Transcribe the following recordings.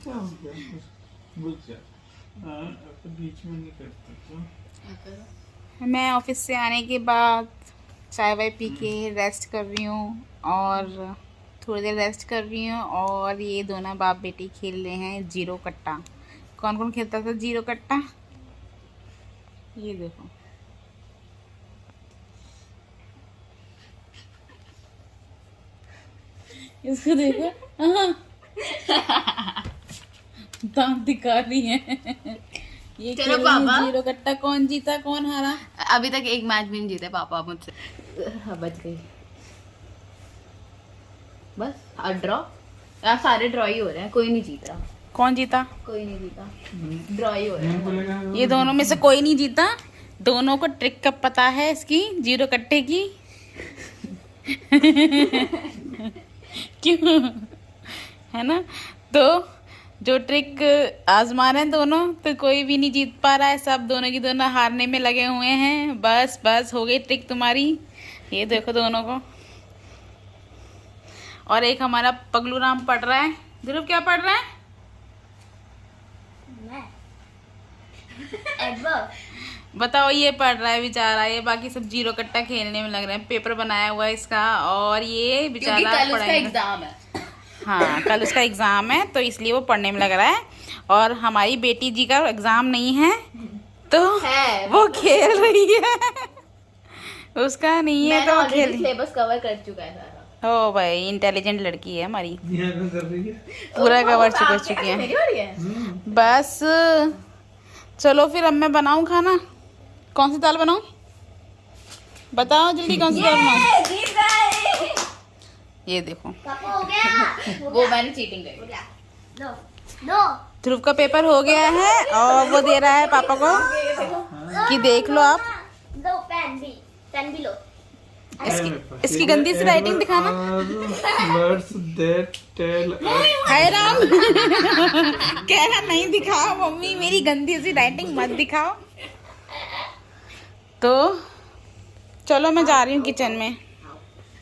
क्या हो गया? रुक जा। अब बीच में नहीं करते तो। मैं ऑफिस से आने के बाद चाय वाय पी के रेस्ट कर रही हूँ और थोड़ी देर रेस्ट कर रही हूँ। और ये दोनों बाप बेटी खेल रहे हैं जीरो कट्टा। कौन कौन खेलता था जीरो कट्टा? ये देखो, इसको देखो, दांत दिखा रही है। ये चलो खेल पापा। जीरो कट्टा। कौन जीता कौन हारा? अभी तक एक मैच भी नहीं जीते पापा मुझसे। हाँ, बच गई। बस ड्रॉ। यार सारे ड्रॉ ही हो रहे हैं, कोई नहीं जीत रहा। कौन जीता? कोई नहीं जीता, ड्रॉ ही हो रहे हैं। ये दोनों में से कोई नहीं जीता। दोनों को ट्रिक कब पता है इसकी, जीरो कट्टे की। क्यों, है ना? तो जो ट्रिक आजमा रहे हैं दोनों, तो कोई भी नहीं जीत पा रहा है। सब दोनों की दोनों हारने में लगे हुए हैं। बस बस हो गई ट्रिक तुम्हारी। ये देखो दोनों को। और एक हमारा पगलू राम पढ़ रहा है। ध्रुव क्या पढ़ रहा है? बताओ। ये पढ़ रहा है बेचारा। ये बाकी सब जीरो कट्टा खेलने में लग रहे हैं। पेपर बनाया हुआ है इसका और ये बेचारा कल उसका पढ़ाई में। एग्जाम है। हाँ, कल उसका एग्जाम है तो इसलिए वो पढ़ने में लग रहा है। और हमारी बेटी जी का एग्जाम नहीं है तो है वो खेल रही है। उसका नहीं है तो वो खेल। सिलेबस कवर कर चुका है सारा। ओ भाई, इंटेलिजेंट लड़की है हमारी। यहाँ कौन कर रही है? पूरा कवर कर चुकी है। मेरी बारी है। बस चलो फिर अब मैं बनाऊं खाना। कौन सी दाल बनाऊं? बताओ जल्दी, कौन सी दाल बनाऊं? जीत गए। ये देखो, हो गया। वो मैंने चीटिंग करी। नो ध्रुव का पेपर हो गया है और वो दे रहा है पापा को कि देख लो आप। दो पेन भी लो। इसकी गंदी सी राइटिंग दिखाना। Words that tell us. हाय राम। कह रहा नहीं दिखाओ मम्मी, मेरी गंदी सी राइटिंग मत दिखाओ। तो चलो मैं जा रही हूँ किचन में।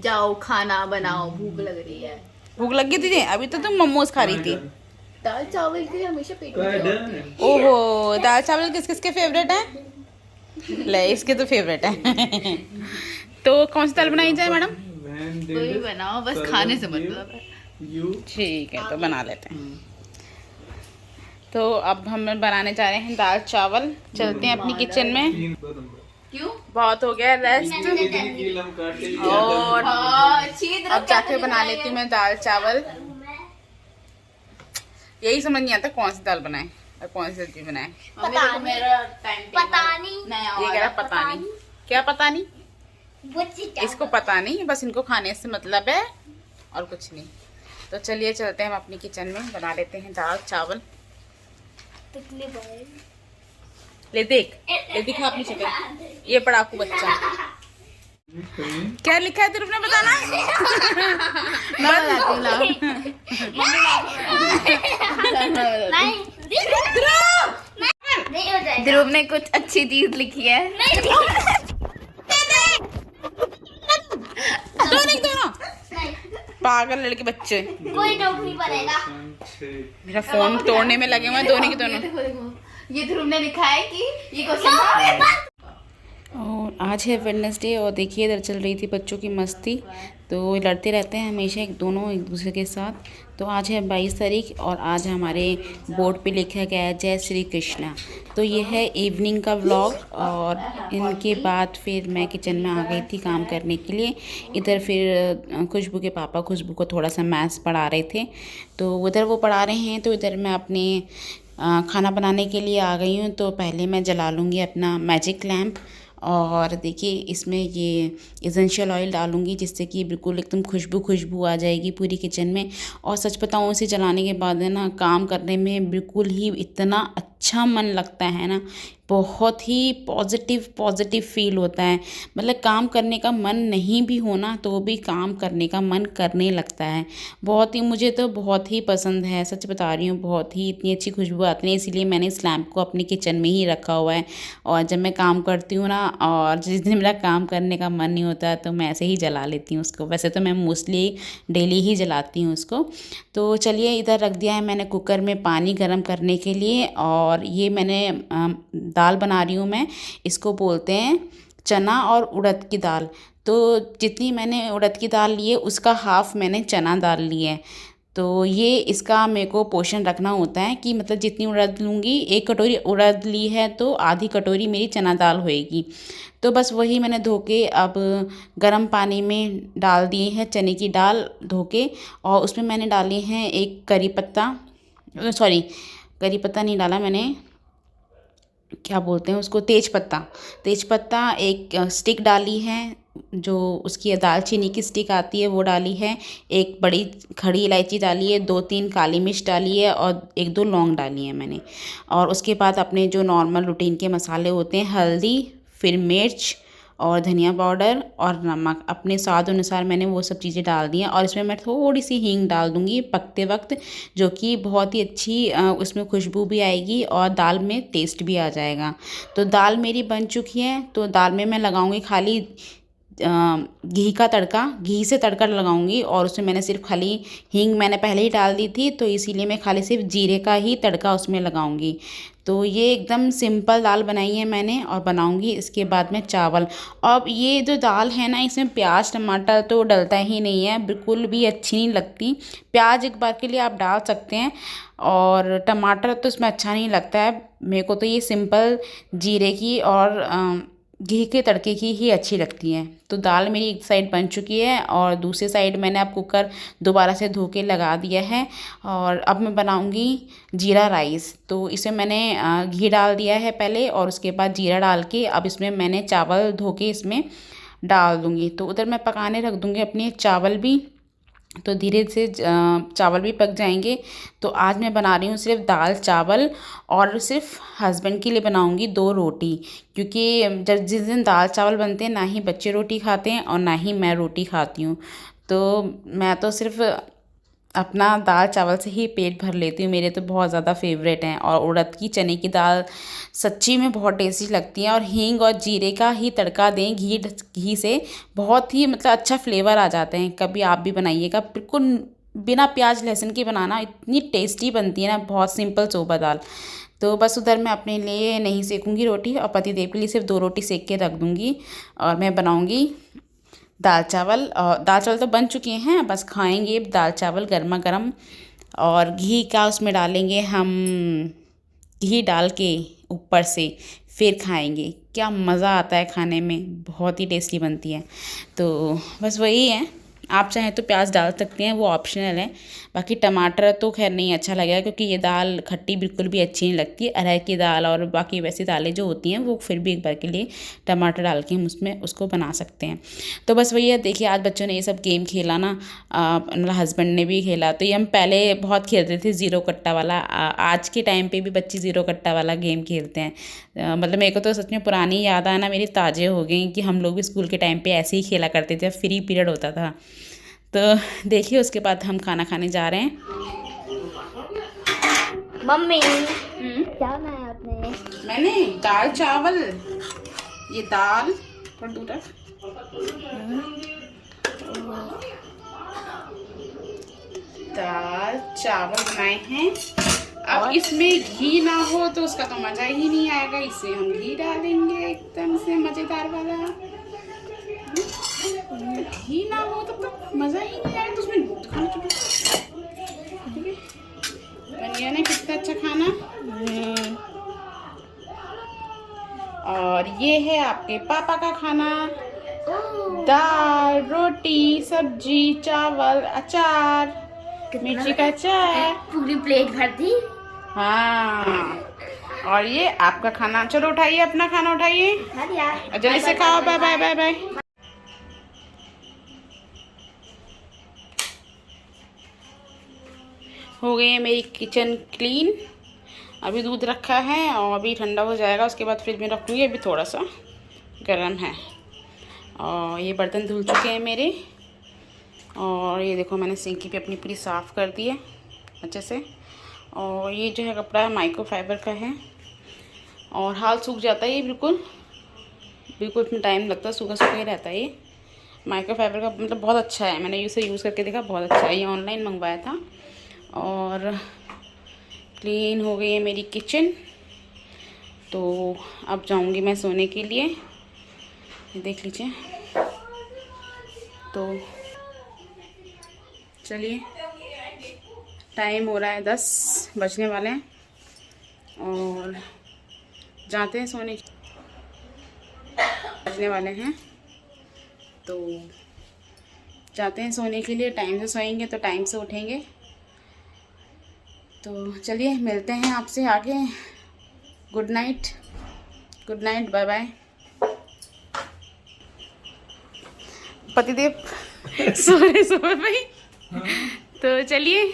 जाओ खाना बनाओ, भूख लग रही है। भूख लगी तुझे? अभी तो तुम मोमोज खा रही थी। दाल चावल के हमेशा पेट में Pardon. जाओ। ओहो, दाल चावल किस किस के फेवरेट है? ले, इसके तो फेवरेट है। तो कौन सी दाल बनाई जाए मैडम? When कोई भी did बनाओ, बस Karan खाने से give मतलब है। you? ठीक है, तो बना लेते हैं। तो अब हम बनाने जा रहे हैं दाल चावल। चलते हैं अपनी किचन में। 3 नंबर। क्यों? बहुत हो गया रेस्ट इतनी कील हम काटे ही और अच्छी अब जाके बना लेती हूँ मैं दाल चावल। यही समझ नहीं आता कौन सी दाल बनाए और कौन सी सब्जी बनाए। पता नहीं, मेरा टाइम पता नहीं। ये कह रहा पता नहीं। क्या पता नहीं? इसको इसको पता नहीं, बस इनको खाने से मतलब है और कुछ नहीं। तो चलिए चलते हैं हम अपनी किचन में, बना लेते हैं दाल चावल। ले देख, ले दिखा अपनी शक्ल। ये पढ़ाकू बच्चा। क्या लिखा है तुमने बताना? नहीं हो जाएगा। ध्रुव ने कुछ अच्छी चीज लिखी है। दोनों पागल लड़के बच्चे कोई डॉक नहीं पड़ेगा। मेरा फोन तोड़ने में लगे हुए हैं दोनों के दोनों। देखो देखो, ये ध्रुव ने लिखा है कि ये क्वेश्चन। और आज है वेडनेसडे और देखिए इधर चल रही थी बच्चों की मस्ती। तो लड़ते रहते हैं हमेशा दोनों एक दूसरे के साथ। तो आज है 22 तारीख और आज हमारे बोर्ड पे लिखा गया है जय श्री कृष्णा। तो ये है इवनिंग का व्लॉग। और इनके बाद फिर मैं किचन में आ गई थी काम करने के लिए। इधर फिर खुशबू के पापा खुशबू को थोड़ा सा मैथ्स पढ़ा रहे थे, तो उधर वो पढ़ा रहे हैं। तो इधर मैं अपने खाना बनाने के लिए आ गई हूँ। तो पहले मैं जला लूँगी अपना मैजिक लैम्प और देखिए इसमें ये एसेंशियल ऑयल डालूंगी जिससे कि बिल्कुल एकदम खुशबू आ जाएगी पूरी किचन में। और सच बताऊँ इसे जलाने के बाद है ना, काम करने में बिल्कुल ही इतना अच्छा मन लगता है ना, बहुत ही पॉजिटिव फील होता है। मतलब काम करने का मन नहीं भी होना तो भी काम करने का मन करने लगता है। बहुत ही, मुझे तो बहुत ही पसंद है, सच बता रही हूँ। बहुत ही इतनी अच्छी खुशबू आती है, इसीलिए मैंने इस लैम्प को अपने किचन में ही रखा हुआ है। और जब मैं काम करती हूँ ना, और जिस दिन मेरा काम करने का मन नहीं होता तो मैं ऐसे ही जला लेती हूँ उसको। वैसे तो मैं मोस्टली डेली ही जलाती हूँ उसको। तो चलिए, इधर रख दिया है मैंने कुकर में पानी गर्म करने के लिए। और ये मैंने दाल बना रही हूँ मैं, इसको बोलते हैं चना और उड़द की दाल। तो जितनी मैंने उड़द की दाल ली है उसका हाफ़ मैंने चना दाल ली है। तो ये इसका मेरे को पोर्शन रखना होता है कि मतलब जितनी उड़द लूँगी, 1 कटोरी उड़द ली है तो आधी कटोरी मेरी चना दाल होएगी। तो बस वही मैंने धो के अब गर्म पानी में डाल दिए हैं चने की दाल धो के। और उसमें मैंने डाली हैं एक करी पत्ता, सॉरी करी पत्ता नहीं डाला मैंने, क्या बोलते हैं उसको, तेज पत्ता एक स्टिक डाली है, जो उसकी दालचीनी की स्टिक आती है वो डाली है। एक बड़ी खड़ी इलायची डाली है, 2-3 काली मिर्च डाली है और 1-2 लौंग डाली है मैंने। और उसके बाद अपने जो नॉर्मल रूटीन के मसाले होते हैं, हल्दी, फिर मिर्च और धनिया पाउडर और नमक अपने स्वाद अनुसार मैंने वो सब चीज़ें डाल दी हैं। और इसमें मैं थोड़ी सी हींग डाल दूँगी पकते वक्त, जो कि बहुत ही अच्छी उसमें खुशबू भी आएगी और दाल में टेस्ट भी आ जाएगा। तो दाल मेरी बन चुकी है, तो दाल में मैं लगाऊंगी खाली घी से तड़का लगाऊंगी। और उसमें मैंने सिर्फ खाली हींग मैंने पहले ही डाल दी थी, तो इसीलिए मैं खाली सिर्फ जीरे का ही तड़का उसमें लगाऊंगी। तो ये एकदम सिंपल दाल बनाई है मैंने, और बनाऊंगी इसके बाद में चावल। अब ये जो दाल है ना, इसमें प्याज टमाटर तो डलता ही नहीं है, बिल्कुल भी अच्छी नहीं लगती। प्याज एक बार के लिए आप डाल सकते हैं, और टमाटर तो इसमें अच्छा नहीं लगता है। मेरे को तो ये सिंपल जीरे की और घी के तड़के की ही अच्छी लगती है। तो दाल मेरी एक साइड बन चुकी है और दूसरी साइड मैंने अब कुकर दोबारा से धो के लगा दिया है। और अब मैं बनाऊंगी जीरा राइस। तो इसमें मैंने घी डाल दिया है पहले, और उसके बाद जीरा डाल के अब इसमें मैंने चावल धो के इसमें डाल दूँगी। तो उधर मैं पकाने रख दूँगी अपने चावल भी, तो धीरे से चावल भी पक जाएंगे। तो आज मैं बना रही हूँ सिर्फ दाल चावल, और सिर्फ हस्बैंड के लिए बनाऊँगी 2 रोटी, क्योंकि जब जिस दिन दाल चावल बनते हैं ना ही बच्चे रोटी खाते हैं और ना ही मैं रोटी खाती हूँ। तो मैं तो सिर्फ अपना दाल चावल से ही पेट भर लेती हूँ। मेरे तो बहुत ज़्यादा फेवरेट हैं। और उड़द की चने की दाल सच्ची में बहुत टेस्टी लगती है, और हींग और जीरे का ही तड़का दें घी से, बहुत ही मतलब अच्छा फ्लेवर आ जाते हैं। कभी आप भी बनाइएगा, बिल्कुल बिना प्याज लहसुन के बनाना, इतनी टेस्टी बनती है ना, बहुत सिंपल सोबर दाल। तो बस उधर मैं अपने लिए नहीं सेकूँगी रोटी, और पतिदेव के लिए सिर्फ 2 रोटी सेक के रख दूँगी, और मैं बनाऊँगी दाल चावल। और दाल चावल तो बन चुके हैं, बस खाएंगे दाल चावल गर्मा गर्म। और घी का उसमें डालेंगे हम, घी डाल के ऊपर से फिर खाएंगे, क्या मज़ा आता है खाने में, बहुत ही टेस्टी बनती है। तो बस वही है, आप चाहें तो प्याज डाल सकते हैं, वो ऑप्शनल है। बाकी टमाटर तो खैर नहीं अच्छा लगेगा, क्योंकि ये दाल खट्टी बिल्कुल भी अच्छी नहीं लगती। अरहर की दाल और बाकी वैसी दालें जो होती हैं वो फिर भी एक बार के लिए टमाटर डाल के हम उसमें उसको बना सकते हैं। तो बस वही है, देखिए आज बच्चों ने ये सब गेम खेला ना, मतलब हस्बैंड ने भी खेला। तो ये हम पहले बहुत खेलते थे ज़ीरो कट्टा वाला, आज के टाइम पर भी बच्चे ज़ीरो कट्टा वाला गेम खेलते हैं। मतलब मेरे को तो सच में पुरानी याद आना मेरी ताज़े हो गई कि हम लोग भी स्कूल के टाइम पे ऐसे ही खेला करते थे, फ्री पीरियड होता था। तो देखिए उसके बाद हम खाना खाने जा रहे हैं। मम्मी क्या बनाया आपने? मैंने दाल चावल, ये दाल और दूसरा दाल चावल बनाए हैं। अब इसमें घी ना हो तो उसका तो मज़ा ही नहीं आएगा, इसे हम घी डालेंगे एकदम से मज़ेदार वाला। घी ना हो तब तक मज़ा ही नहीं आएगा, तो उसमें खाना बन गया ना कितना अच्छा खाना। और ये है आपके पापा का खाना, दाल रोटी सब्जी चावल अचार, मिर्ची का अचार, पूरी प्लेट भर दी। हाँ। और ये आपका खाना, चलो उठाइए अपना खाना उठाइए, जल्दी से खाओ। Bye bye bye bye. हो गई है मेरी किचन क्लीन, अभी दूध रखा है और अभी ठंडा हो जाएगा, उसके बाद फ्रिज में रख दूँगी। अभी थोड़ा सा गर्म है। और ये बर्तन धुल चुके हैं मेरे। और ये देखो मैंने सिंकी पे अपनी पूरी साफ़ कर दी है अच्छे से। और ये जो है कपड़ा है माइक्रोफाइबर का है और हाल सूख जाता है ये बिल्कुल इतना टाइम लगता है, सूखा सूखा ही रहता है ये। माइक्रोफाइबर का मतलब बहुत अच्छा है, मैंने इसे यूज़ करके देखा, बहुत अच्छा है। ये ऑनलाइन मंगवाया था। और क्लीन हो गई है मेरी किचन। तो अब जाऊंगी मैं सोने के लिए। ये देख लीजिए। तो चलिए, टाइम हो रहा है 10 बजने वाले हैं और जाते हैं सोने। बजने वाले हैं तो जाते हैं सोने के लिए। टाइम से सोएंगे तो टाइम से उठेंगे। तो चलिए मिलते हैं आपसे आगे। Good night, bye bye. पतिदेव सो रहे भाई। तो चलिए